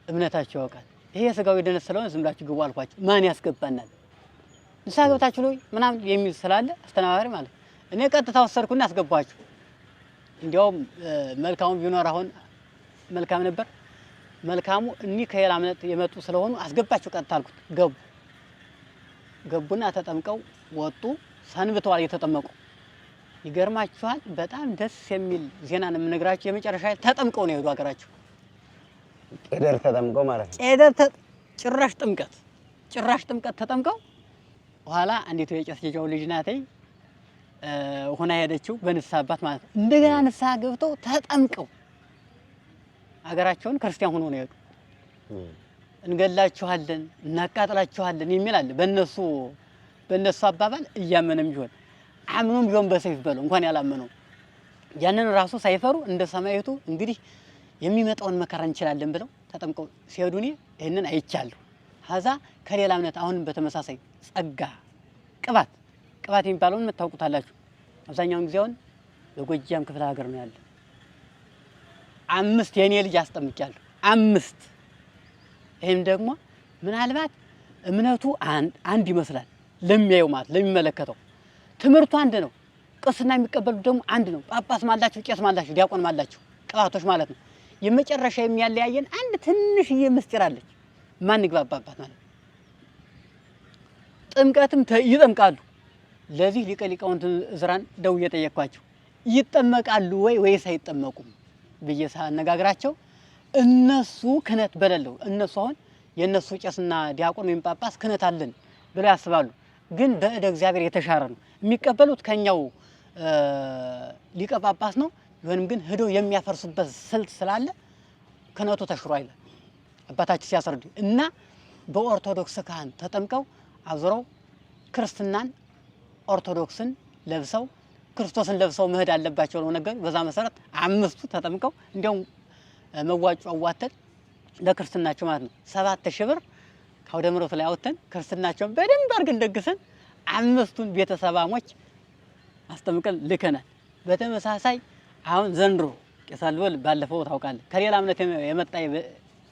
እምነታችሁ ያውቃል። ይሄ የሥጋዊ ድነት ስለሆነ ዝም ብላችሁ ግቡ አልኳቸው። ማን ያስገባናል? ንስሐ ገብታችሁ ነው ምናምን የሚል ስላለ አስተናባሪ ማለት እኔ ቀጥታ ወሰድኩና አስገባኋቸው። እንዲያውም መልካሙ ቢኖር አሁን መልካም ነበር። መልካሙ እኒህ ከሌላ እምነት የመጡ ስለሆኑ አስገባቸው ቀጥታ አልኩት። ገቡና ተጠምቀው ወጡ። ሰንብተዋል እየተጠመቁ። ይገርማችኋል፣ በጣም ደስ የሚል ዜና ነው የምነግራችሁ። የመጨረሻ ተጠምቀው ነው የሄዱ ሀገራቸው። ቄደር ተጠምቀው ማለት ነው። ቄደር ጭራሽ ጥምቀት ተጠምቀው በኋላ አንዲቱ የቄስ ጀጃው ልጅ ናተኝ ሆና ሄደችው በንስሐ አባት ማለት ነው። እንደገና ንስሐ ገብተው ተጠምቀው ሀገራቸውን ክርስቲያን ሆኖ ነው የሄዱ። እንገላችኋለን እናቃጥላችኋለን የሚል አለ በእነሱ አባባል። እያመነም ቢሆን አምኖም ቢሆን በሰይፍ በለው እንኳን ያላመነው ያንን ራሱ ሳይፈሩ እንደ ሰማይቱ እንግዲህ የሚመጣውን መከራ እንችላለን ብለው ተጠምቀው ሲሄዱ እኔ ይሄንን አይቻለሁ። ሀዛ ከሌላ እምነት አሁንም በተመሳሳይ ጸጋ ቅባት የሚባለውን የምታውቁታላችሁ። አብዛኛውን ጊዜ አሁን በጎጃም ክፍለ ሀገር ነው ያለ። 5 የኔ ልጅ አስጠምቂያለሁ 5። ይሄም ደግሞ ምናልባት እምነቱ አንድ ይመስላል ለሚያየው ማለት ለሚመለከተው ትምህርቱ አንድ ነው። ቅስና የሚቀበሉት ደግሞ አንድ ነው። ጳጳስ ማላቸው፣ ቄስ ማላቸው፣ ዲያቆን ማላቸው ቅባቶች ማለት ነው። የመጨረሻ የሚያለያየን አንድ ትንሽዬ ምስጢር አለች። ማን ይግባባባት ማለት ጥምቀትም ይጠምቃሉ። ለዚህ ሊቀ ሊቃውንት ዕዝራን ደውዬ ጠየቅኳቸው። ይጠመቃሉ ወይስ አይጠመቁም ብዬ ሳነጋግራቸው እነሱ ክህነት በሌለው እነሱ አሁን የእነሱ ቄስና ዲያቆን ወይም ጳጳስ ክህነት አለን ብለው ያስባሉ። ግን በእደ እግዚአብሔር የተሻረ ነው። የሚቀበሉት ከኛው ሊቀ ጳጳስ ነው። ቢሆንም ግን ሄዶ የሚያፈርሱበት ስልት ስላለ ክህነቱ ተሽሮ አይደል አባታችን ሲያስረዱ እና በኦርቶዶክስ ካህን ተጠምቀው አዝረው ክርስትናን ኦርቶዶክስን ለብሰው ክርስቶስን ለብሰው መሄድ አለባቸው ነው ነገር። በዛ መሰረት 5ቱ ተጠምቀው እንዲያውም መዋጮ አዋተን ለክርስትናቸው ማለት ነው 7000 ብር ከአውደ ምሕረቱ ላይ አውጥተን ክርስትናቸውን በደንብ አድርገን ደግሰን 5ቱን ቤተሰባሞች አስጠምቀን ልከናል። በተመሳሳይ አሁን ዘንድሮ ቄስ አልበል ባለፈው ታውቃለህ ከሌላ እምነት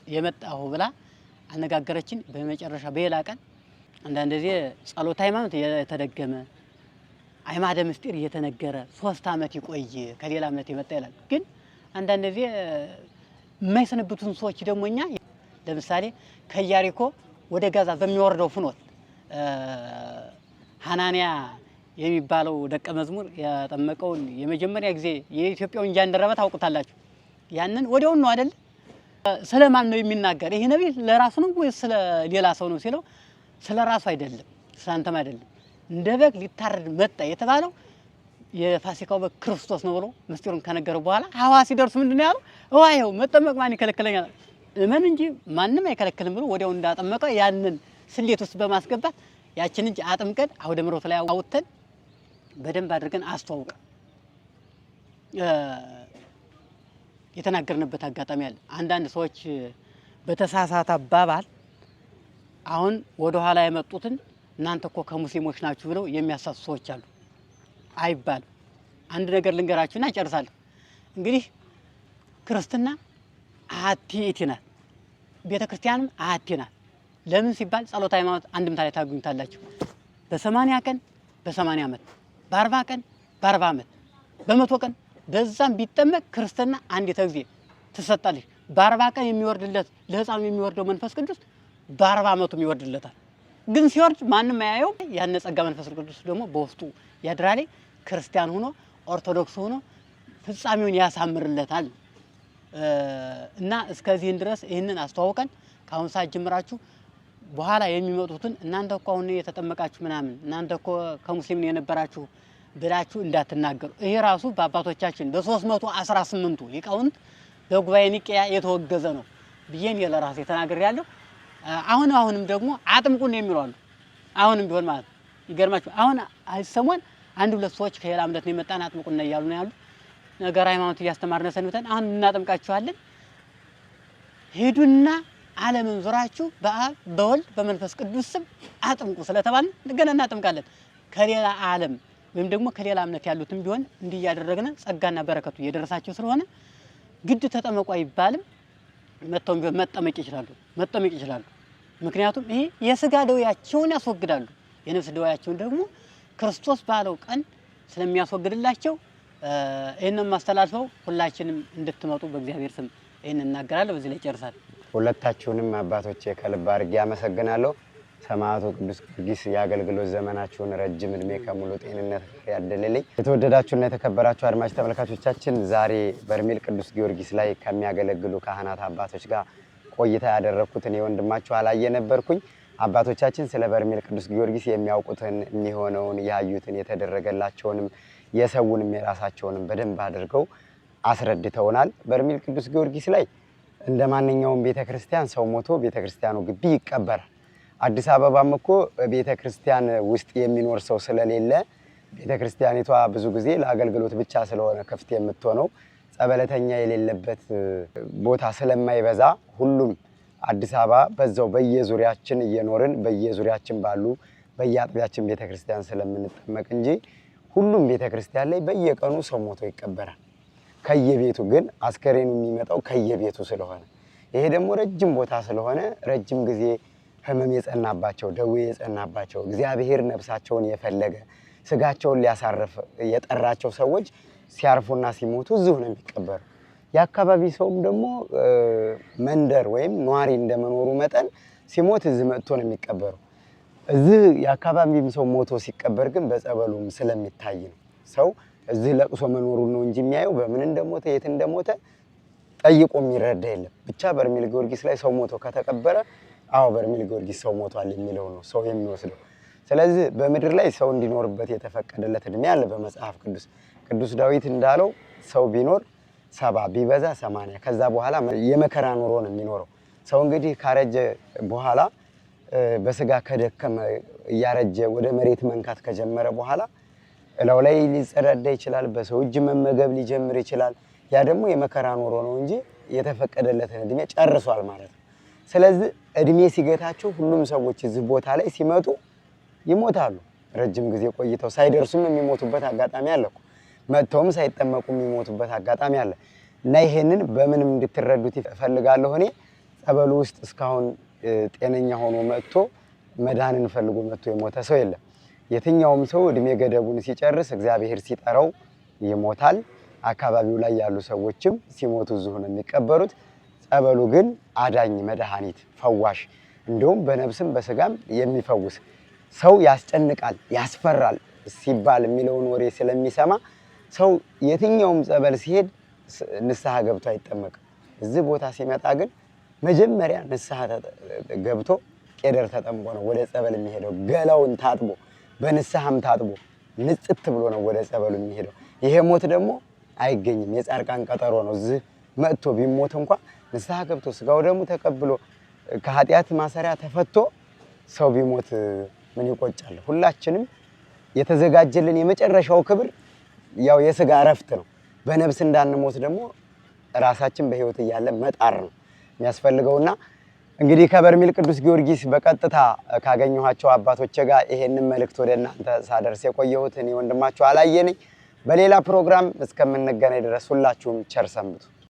የመጣሁ ብላ አነጋገረችን። በመጨረሻ በሌላ ቀን አንዳንድ ጊዜ ጸሎት ሃይማኖት የተደገመ አዕማደ ምስጢር እየተነገረ 3 ዓመት ይቆይ ከሌላ እምነት የመጣ ይላል። ግን አንዳንድ ጊዜ የማይሰነብቱን ሰዎች ደግሞ እኛ ለምሳሌ ከኢያሪኮ ወደ ጋዛ በሚወርደው ፍኖት ሐናንያ የሚባለው ደቀ መዝሙር ያጠመቀውን የመጀመሪያ ጊዜ የኢትዮጵያውን ጃንደረባ ታውቁታላችሁ። ያንን ወዲያው ነው አይደል? ስለማን ነው የሚናገር? ይሄ ነብይ ለራሱ ነው ወይስ ስለ ሌላ ሰው ነው ሲለው ስለ ራሱ አይደለም ስላንተም አይደለም እንደ በግ ሊታረድ መጣ የተባለው የፋሲካው በግ ክርስቶስ ነው ብሎ ምስጢሩን ከነገረ በኋላ ሐዋሲ ደርሱ ምንድነው ያለው? ዋይው መጠመቅ ማን ይከለክለኛል? እመን እንጂ ማንም አይከለክልም ብሎ ወዲያው እንዳጠመቀ ያንን ስሌት ውስጥ በማስገባት ያችን እንጂ አጥምቀን አውደ ምሕረቱ ላይ አውጥተን በደንብ አድርገን አስተዋውቀን የተናገርንበት አጋጣሚ አለ። አንዳንድ ሰዎች በተሳሳተ አባባል አሁን ወደ ኋላ የመጡትን እናንተ እኮ ከሙስሊሞች ናችሁ ብለው የሚያሳሱ ሰዎች አሉ። አይባልም። አንድ ነገር ልንገራችሁና እጨርሳለሁ። እንግዲህ ክርስትና አሐቲ ናት፣ ቤተ ክርስቲያንም አሐቲ ናት። ለምን ሲባል ጸሎተ ሃይማኖት አንድምታ ላይ ታገኙታላችሁ። በ80 ቀን በ80 ዓመት፣ በ40 ቀን በ40 ዓመት፣ በ100 ቀን በዛም ቢጠመቅ ክርስትና አንዲት ጊዜ ትሰጣለች። በ40 ቀን የሚወርድለት ለሕፃኑ የሚወርደው መንፈስ ቅዱስ በ40 ዓመቱም ይወርድለታል። ግን ሲወርድ ማንም አያየው። ያን ጸጋ መንፈስ ቅዱስ ደግሞ በውስጡ ያድራል። ክርስቲያን ሆኖ ኦርቶዶክስ ሆኖ ፍጻሜውን ያሳምርለታል። እና እስከዚህን ድረስ ይህንን አስተዋውቀን ከአሁን ሰዓት ጀምራችሁ በኋላ የሚመጡትን እናንተ እኮ አሁን የተጠመቃችሁ ምናምን እናንተ እኮ ከሙስሊም የነበራችሁ ብላችሁ እንዳትናገሩ። ይሄ ራሱ በአባቶቻችን በ318ቱ ሊቃውንት በጉባኤ ኒቄያ የተወገዘ ነው ብዬን ለራሴ ተናግሬያለሁ። አሁንም ደግሞ አጥምቁን የሚሉ አሉ። አሁንም ቢሆን ማለት ይገርማችሁ አሁን አይሰሞን 1-2 ሰዎች ከሌላ እምነት ነው የመጣን አጥምቁን ነው እያሉ ነው ያሉ። ነገር ሃይማኖት እያስተማርነ ሰንብተን አሁን እናጠምቃችኋለን። ሄዱና ዓለምን ዙራችሁ በአብ በወልድ በመንፈስ ቅዱስ ስም አጥምቁ ስለተባልን ገና እናጠምቃለን። ከሌላ ዓለም ወይም ደግሞ ከሌላ እምነት ያሉትም ቢሆን እንዲህ ያደረግነ ጸጋና በረከቱ እየደረሳቸው ስለሆነ ግድ ተጠመቁ አይባልም። መጠመቅ ይችላሉ። ምክንያቱም ይሄ የስጋ ደዌያቸውን ያስወግዳሉ። የነፍስ ደዌያቸውን ደግሞ ክርስቶስ ባለው ቀን ስለሚያስወግድላቸው ይሄንን ማስተላልፈው ሁላችንም እንድትመጡ በእግዚአብሔር ስም ይሄንን እናገራለሁ። በዚህ ላይ ጨርሳለሁ። ሁለታችሁንም አባቶቼ ከልብ አድርጌ አመሰግናለሁ። ሰማዕቱ ቅዱስ ጊዮርጊስ የአገልግሎት ዘመናችሁን ረጅም እድሜ ከሙሉ ጤንነት ያደለልኝ። የተወደዳችሁና የተከበራችሁ አድማጭ ተመልካቾቻችን ዛሬ በርሜል ቅዱስ ጊዮርጊስ ላይ ከሚያገለግሉ ካህናት አባቶች ጋር ቆይታ ያደረኩት እኔ ወንድማችሁ አላየ ነበርኩኝ። አባቶቻችን ስለ በርሜል ቅዱስ ጊዮርጊስ የሚያውቁትን የሚሆነውን ያዩትን የተደረገላቸውንም የሰውንም የራሳቸውንም በደንብ አድርገው አስረድተውናል። በርሜል ቅዱስ ጊዮርጊስ ላይ እንደ ማንኛውም ቤተክርስቲያን ሰው ሞቶ ቤተክርስቲያኑ ግቢ ይቀበራል። አዲስ አበባም እኮ ቤተክርስቲያን ውስጥ የሚኖር ሰው ስለሌለ ቤተክርስቲያኒቷ ብዙ ጊዜ ለአገልግሎት ብቻ ስለሆነ ክፍት የምትሆነው ጸበለተኛ የሌለበት ቦታ ስለማይበዛ ሁሉም አዲስ አበባ በዛው በየዙሪያችን እየኖርን በየዙሪያችን ባሉ በየአጥቢያችን ቤተክርስቲያን ስለምንጠመቅ እንጂ ሁሉም ቤተክርስቲያን ላይ በየቀኑ ሰው ሞቶ ይቀበራል። ከየቤቱ ግን አስከሬኑ የሚመጣው ከየቤቱ ስለሆነ ይሄ ደግሞ ረጅም ቦታ ስለሆነ ረጅም ጊዜ ህመም የጸናባቸው ደዌ የጸናባቸው እግዚአብሔር ነፍሳቸውን የፈለገ ስጋቸውን ሊያሳርፍ የጠራቸው ሰዎች ሲያርፉና ሲሞቱ እዚሁ ነው የሚቀበሩ። የአካባቢ ሰውም ደግሞ መንደር ወይም ኗሪ እንደመኖሩ መጠን ሲሞት እዚህ መጥቶ ነው የሚቀበሩ። እዚህ የአካባቢም ሰው ሞቶ ሲቀበር ግን በጸበሉም ስለሚታይ ነው። ሰው እዚህ ለቅሶ መኖሩን ነው እንጂ የሚያየው በምን እንደሞተ የት እንደሞተ ጠይቆ የሚረዳ የለም። ብቻ በርሜል ጊዮርጊስ ላይ ሰው ሞቶ ከተቀበረ አዎ በርሜል ጊዮርጊስ ሰው ሞቷል የሚለው ነው ሰው የሚወስደው። ስለዚህ በምድር ላይ ሰው እንዲኖርበት የተፈቀደለት እድሜ አለ በመጽሐፍ ቅዱስ። ቅዱስ ዳዊት እንዳለው ሰው ቢኖር 70 ቢበዛ 80 ከዛ በኋላ የመከራ ኑሮ ነው የሚኖረው። ሰው እንግዲህ ካረጀ በኋላ በስጋ ከደከመ እያረጀ ወደ መሬት መንካት ከጀመረ በኋላ እላው ላይ ሊጸዳዳ ይችላል፣ በሰው እጅ መመገብ ሊጀምር ይችላል። ያ ደግሞ የመከራ ኑሮ ነው እንጂ የተፈቀደለትን እድሜ ጨርሷል ማለት ነው። ስለዚህ እድሜ ሲገታቸው ሁሉም ሰዎች እዚህ ቦታ ላይ ሲመጡ ይሞታሉ። ረጅም ጊዜ ቆይተው ሳይደርሱም የሚሞቱበት አጋጣሚ አለ እኮ። መጥተውም ሳይጠመቁ የሚሞቱበት አጋጣሚ አለ። እና ይሄንን በምንም እንድትረዱት እፈልጋለሁ። እኔ ጸበሉ ውስጥ እስካሁን ጤነኛ ሆኖ መጥቶ መዳንን ፈልጎ መጥቶ የሞተ ሰው የለም። የትኛውም ሰው እድሜ ገደቡን ሲጨርስ እግዚአብሔር ሲጠራው ይሞታል። አካባቢው ላይ ያሉ ሰዎችም ሲሞቱ እዚሁ ነው የሚቀበሩት። ጸበሉ ግን አዳኝ መድኃኒት ፈዋሽ እንዲሁም በነፍስም በስጋም የሚፈውስ ሰው ያስጨንቃል ያስፈራል ሲባል የሚለውን ወሬ ስለሚሰማ ሰው የትኛውም ጸበል ሲሄድ ንስሐ ገብቶ አይጠመቅም። እዚህ ቦታ ሲመጣ ግን መጀመሪያ ንስሐ ገብቶ ቄደር ተጠምቆ ነው ወደ ጸበል የሚሄደው። ገላውን ታጥቦ በንስሐም ታጥቦ ንጽት ብሎ ነው ወደ ጸበሉ የሚሄደው። ይሄ ሞት ደግሞ አይገኝም። የጻድቃን ቀጠሮ ነው። እዚህ መጥቶ ቢሞት እንኳን ንስሐ ገብቶ ስጋው ደግሞ ተቀብሎ ከኃጢአት ማሰሪያ ተፈቶ ሰው ቢሞት ምን ይቆጫል? ሁላችንም የተዘጋጀልን የመጨረሻው ክብር ያው የስጋ እረፍት ነው። በነፍስ እንዳንሞት ደግሞ ራሳችን በህይወት እያለ መጣር ነው የሚያስፈልገውና እንግዲህ ከበርሜል ቅዱስ ጊዮርጊስ በቀጥታ ካገኘኋቸው አባቶቼ ጋር ይሄንን መልእክት ወደ እናንተ ሳደርስ የቆየሁት እኔ ወንድማችሁ አላየ ነኝ። በሌላ ፕሮግራም እስከምንገናኝ ድረስ ሁላችሁም ቸር ሰንብቱ።